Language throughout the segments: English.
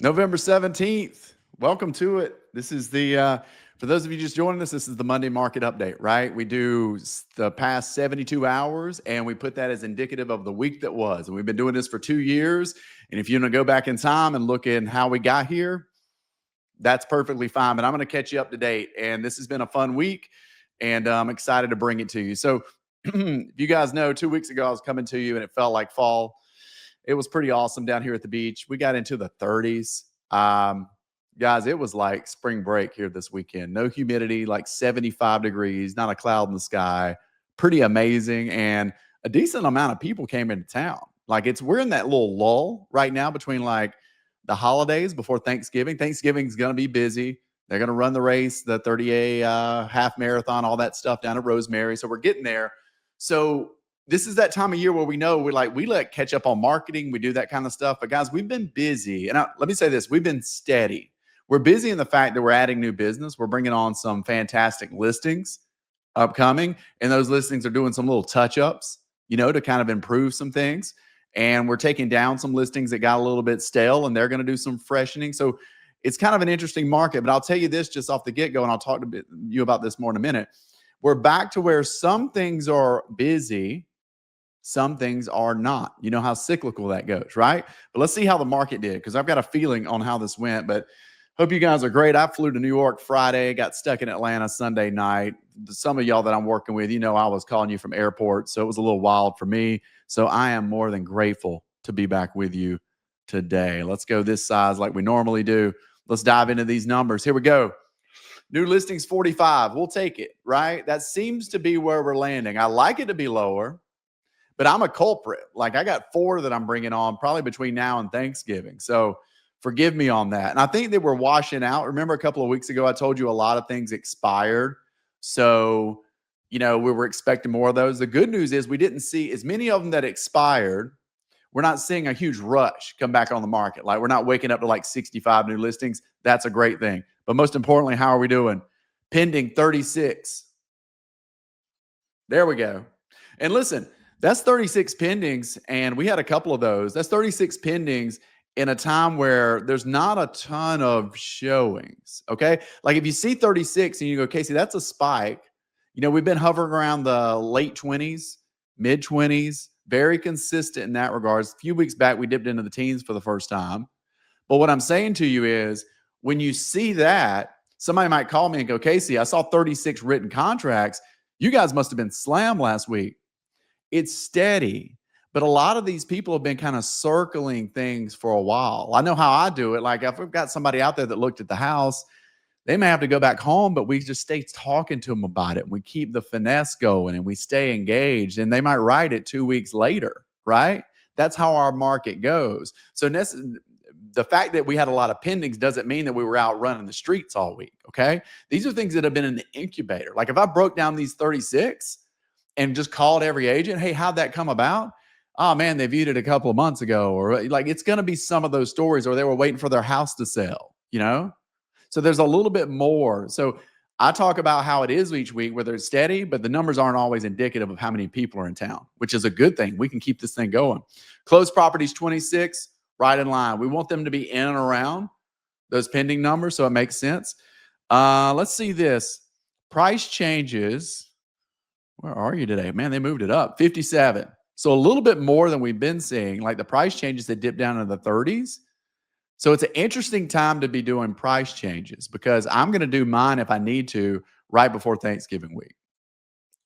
November 17th. Welcome to it. This is for those of you just joining us, this is the Monday market update, right? We do the past 72 hours and we put that as indicative of the week that was. And we've been doing this for 2 years. And if you want to go back in time and look at how we got here, that's perfectly fine. But I'm going to catch you up to date. And this has been a fun week and I'm excited to bring it to you. So, if you guys know, 2 weeks ago, I was coming to you and it felt like fall. It was pretty awesome down here at the beach. We got into the 30s. Guys, it was like spring break here this weekend. No humidity, like 75 degrees, not a cloud in the sky. Pretty amazing. And a decent amount of people came into town. Like we're in that little lull right now between like the holidays before Thanksgiving. Thanksgiving's going to be busy. They're going to run the race, the 30A half marathon, all that stuff down at Rosemary. So we're getting there. So this is that time of year where we know we let catch up on marketing. We do that kind of stuff. But guys, we've been busy. And let me say this, we've been steady. We're busy in the fact that we're adding new business. We're bringing on some fantastic listings upcoming. And those listings are doing some little touch-ups, to kind of improve some things. And we're taking down some listings that got a little bit stale and they're going to do some freshening. So it's kind of an interesting market. But I'll tell you this just off the get-go, and I'll talk to you about this more in a minute. We're back to where some things are busy, some things are not. You know how cyclical that goes, right? But let's see how the market did, because I've got a feeling on how this went. But hope you guys are great. I flew to New York Friday, got stuck in Atlanta Sunday night. Some of y'all that I'm working with, I was calling you from airports, so it was a little wild for me. So I am more than grateful to be back with you today. Let's go this size like we normally do. Let's dive into these numbers. Here we go. New listings 45. We'll take it, right? That seems to be where we're landing. I like it to be lower, but I'm a culprit. Like I got 4 that I'm bringing on probably between now and Thanksgiving. So forgive me on that. And I think that we're washing out. Remember a couple of weeks ago, I told you a lot of things expired. So, we were expecting more of those. The good news is we didn't see as many of them that expired. We're not seeing a huge rush come back on the market. Like we're not waking up to like 65 new listings. That's a great thing. But most importantly, how are we doing? Pending 36. There we go. And listen, that's 36 pendings, and we had a couple of those. That's 36 pendings in a time where there's not a ton of showings, okay? Like if you see 36 and you go, Casey, that's a spike. We've been hovering around the late 20s, mid 20s, very consistent in that regards. A few weeks back, we dipped into the teens for the first time. But what I'm saying to you is when you see that, somebody might call me and go, Casey, I saw 36 written contracts. You guys must have been slammed last week. It's steady, but a lot of these people have been kind of circling things for a while. I know how I do it. Like if we've got somebody out there that looked at the house, they may have to go back home, but we just stay talking to them about it. We keep the finesse going and we stay engaged, and they might write it 2 weeks later, right? That's how our market goes. So the fact that we had a lot of pendings doesn't mean that we were out running the streets all week, okay? These are things that have been in the incubator. Like if I broke down these 36 and just called every agent, hey, how'd that come about? Oh man, they viewed it a couple of months ago, or like it's going to be some of those stories, or they were waiting for their house to sell, So there's a little bit more. So I talk about how it is each week, where they're steady, but the numbers aren't always indicative of how many people are in town, which is a good thing. We can keep this thing going. Closed properties 26, right in line. We want them to be in and around those pending numbers, so it makes sense. Let's see this. Price changes. Where are you today? Man, they moved it up. 57. So a little bit more than we've been seeing. Like the price changes that dip down into the 30s. So it's an interesting time to be doing price changes, because I'm going to do mine if I need to right before Thanksgiving week.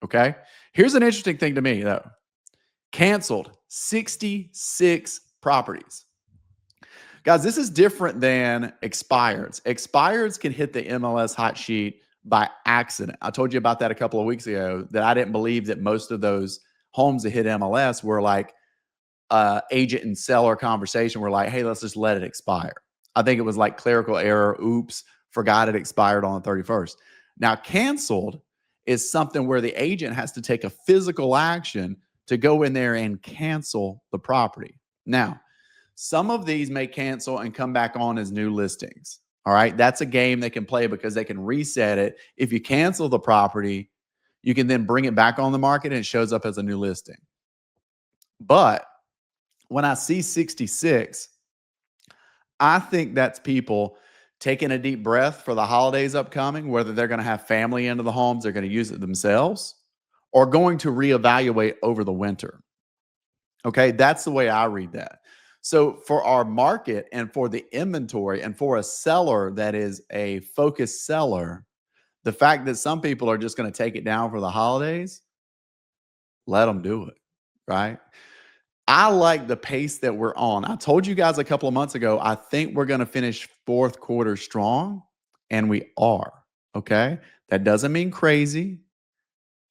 Okay. Here's an interesting thing to me though. Canceled 66 properties. Guys, this is different than expireds. Expireds can hit the MLS hot sheet by accident. I told you about that a couple of weeks ago, that I didn't believe that most of those homes that hit MLS were like agent and seller conversation. We're like, hey, let's just let it expire. I think it was like clerical error. Oops, forgot it expired on the 31st. Now, canceled is something where the agent has to take a physical action to go in there and cancel the property. Now, some of these may cancel and come back on as new listings. All right. That's a game they can play, because they can reset it. If you cancel the property, you can then bring it back on the market and it shows up as a new listing. But when I see 66, I think that's people taking a deep breath for the holidays upcoming, whether they're going to have family into the homes, they're going to use it themselves, or going to reevaluate over the winter. Okay, that's the way I read that. So for our market and for the inventory and for a seller that is a focused seller, the fact that some people are just going to take it down for the holidays, let them do it, right? I like the pace that we're on. I told you guys a couple of months ago, I think we're going to finish fourth quarter strong, and we are. Okay. That doesn't mean crazy.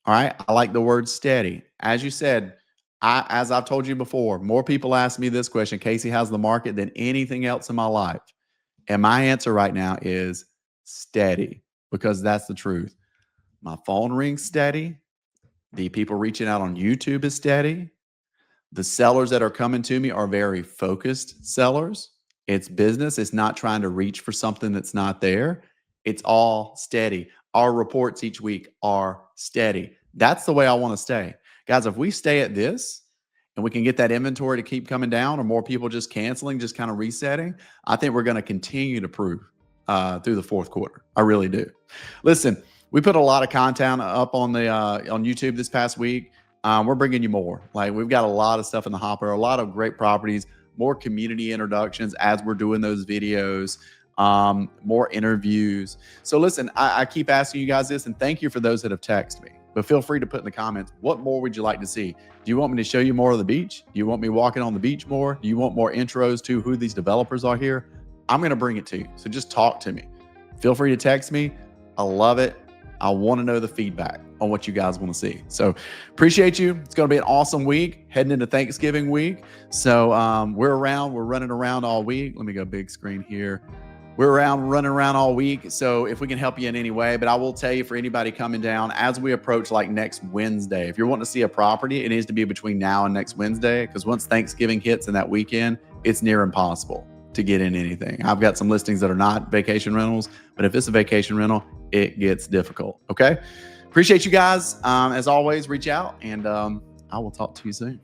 All right. I like the word steady. As you said, as I've told you before, more people ask me this question, Casey, how's the market, than anything else in my life? And my answer right now is steady, because that's the truth. My phone rings steady. The people reaching out on YouTube is steady. The sellers that are coming to me are very focused sellers. It's business. It's not trying to reach for something that's not there. It's all steady. Our reports each week are steady. That's the way I want to stay. Guys, if we stay at this and we can get that inventory to keep coming down, or more people just canceling, just kind of resetting, I think we're going to continue to prove through the fourth quarter. I really do. Listen, we put a lot of content up on the on YouTube this past week. We're bringing you more. Like, we've got a lot of stuff in the hopper, a lot of great properties, more community introductions as we're doing those videos, more interviews. So listen, I keep asking you guys this, and thank you for those that have texted me. But feel free to put in the comments, what more would you like to see? Do you want me to show you more of the beach? Do you want me walking on the beach more? Do you want more intros to who these developers are here? I'm going to bring it to you. So just talk to me. Feel free to text me. I love it. I want to know the feedback on what you guys want to see. So appreciate you. It's going to be an awesome week heading into Thanksgiving week. So we're running around all week. Let me go big screen here. We're running around all week. So if we can help you in any way, but I will tell you, for anybody coming down as we approach like next Wednesday, if you're wanting to see a property, it needs to be between now and next Wednesday, because once Thanksgiving hits in that weekend, it's near impossible to get in anything. I've got some listings that are not vacation rentals, but if it's a vacation rental, it gets difficult. Okay. Appreciate you guys. As always, reach out, and I will talk to you soon.